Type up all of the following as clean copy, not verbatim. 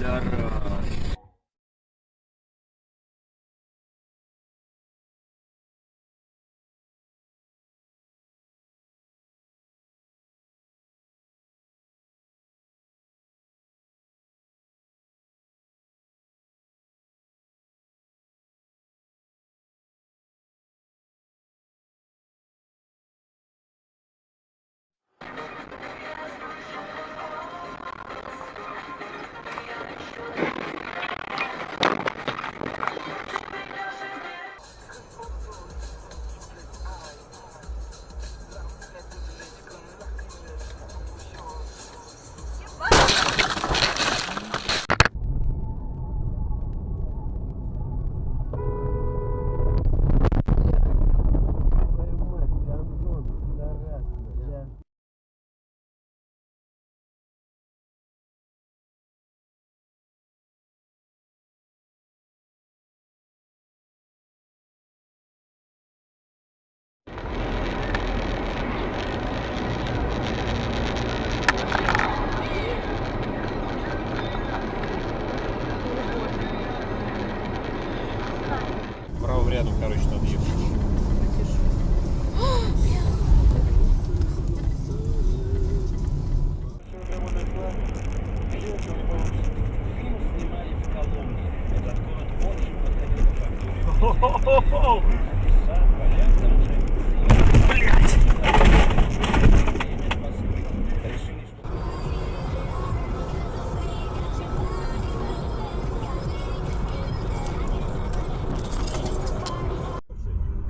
Пидорас. Правым рядом, короче, надо ехать.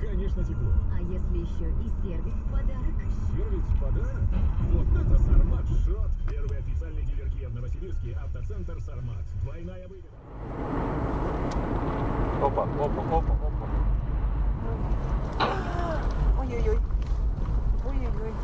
Конечно, тепло. А если еще и сервис в подарок? Сервис в подарок? Вот это Сармат Шот! Первый официальный дилер Kia в Новосибирске. Автоцентр Сармат. Двойная выгода. Опа, опа, опа, опа. Ой-ой-ой. Ой-ой-ой.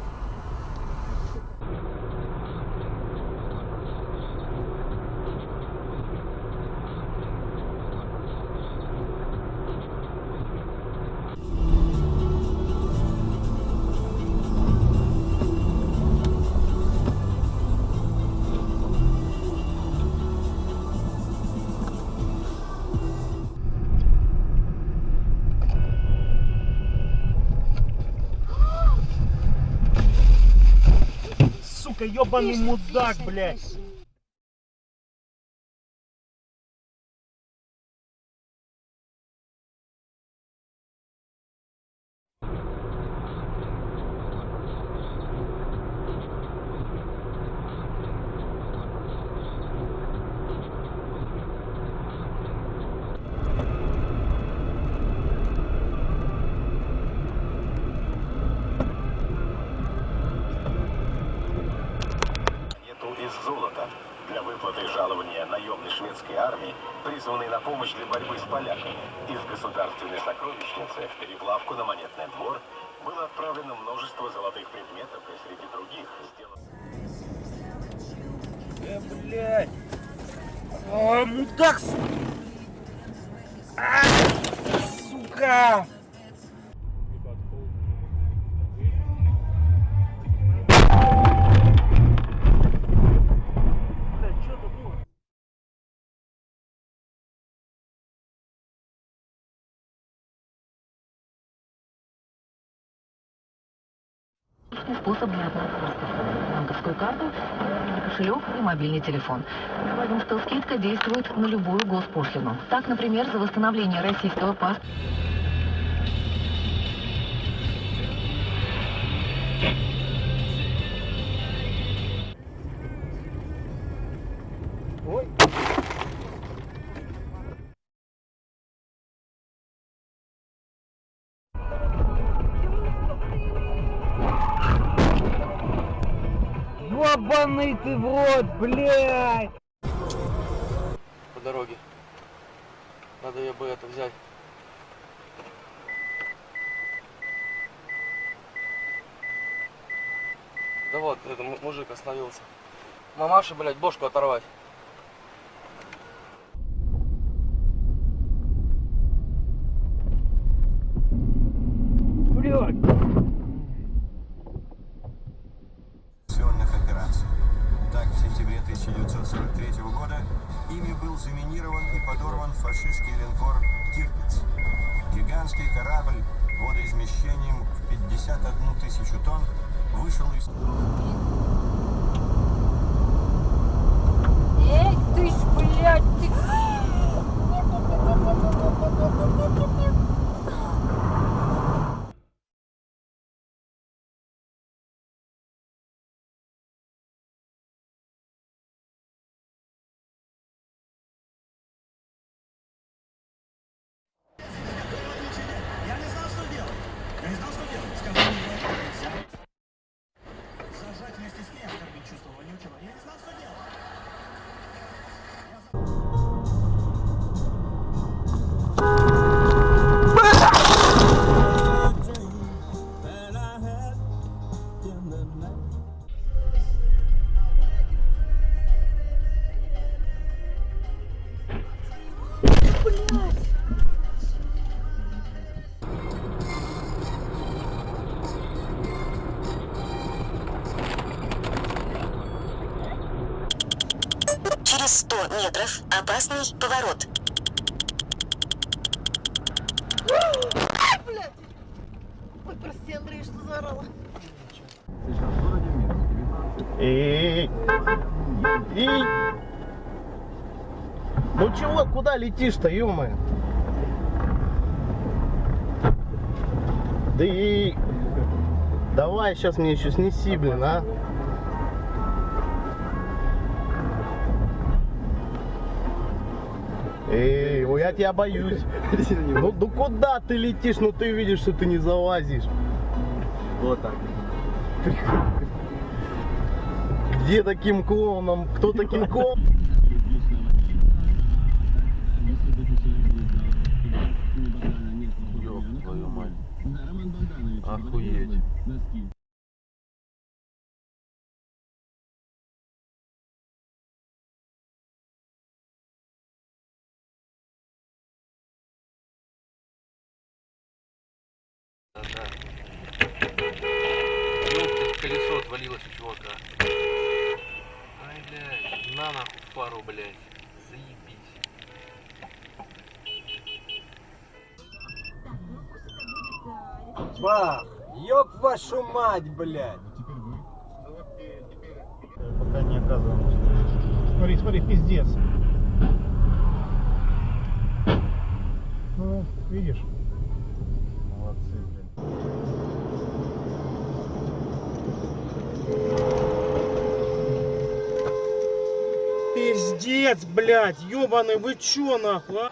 Сука, ебаный мудак, блядь. Из золота для выплаты жалования наемной шведской армии, призванной на помощь для борьбы с поляками. Из государственной сокровищницы в переплавку на Монетный двор было отправлено множество золотых предметов, и среди других сделано... Блядь. О, мудак, сука. Способ для оплаты транспорта. Банковскую карту, кошелек и мобильный телефон. Добавим, что скидка действует на любую госпошлину. Так, например, за восстановление российского паспорта. Ой. Ебаный ты в рот, блядь! По дороге. Надо ее бы это взять. Да вот, это мужик остановился. Мамаша, блядь, бошку оторвать. Блядь! Операций. Так, в сентябре 1943 года Ими был заминирован и подорван фашистский линкор «Тирпиц». Гигантский корабль водоизмещением в 51 тысячу тонн вышел из... Эй, ты ж, блядь, ты... Через 100 метров опасный поворот. Блядь! Ой, прости, Андрей, что заорала. Эй! Ну чего, куда летишь-то, ё-моё? Да и... Давай, сейчас мне еще снеси, блин, а? Эй, ой, я тебя боюсь. Ну куда ты летишь? Ну ты видишь, что ты не залазишь. Вот так. Где таким клоуном? Кто таким клоуном? Ёб твою мать. Охуеть. Да. Ёпта, колесо отвалилось у чувака. Ай, блядь, на нахуй фару, блядь. Заебись. Бах! Ёб вашу мать, блядь! Пока не оказываемся. Смотри, смотри, пиздец. Ну, видишь? Молодцы, блин. Пиздец, блядь, ёбаный, вы чё нахуй, а?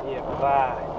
Ебать!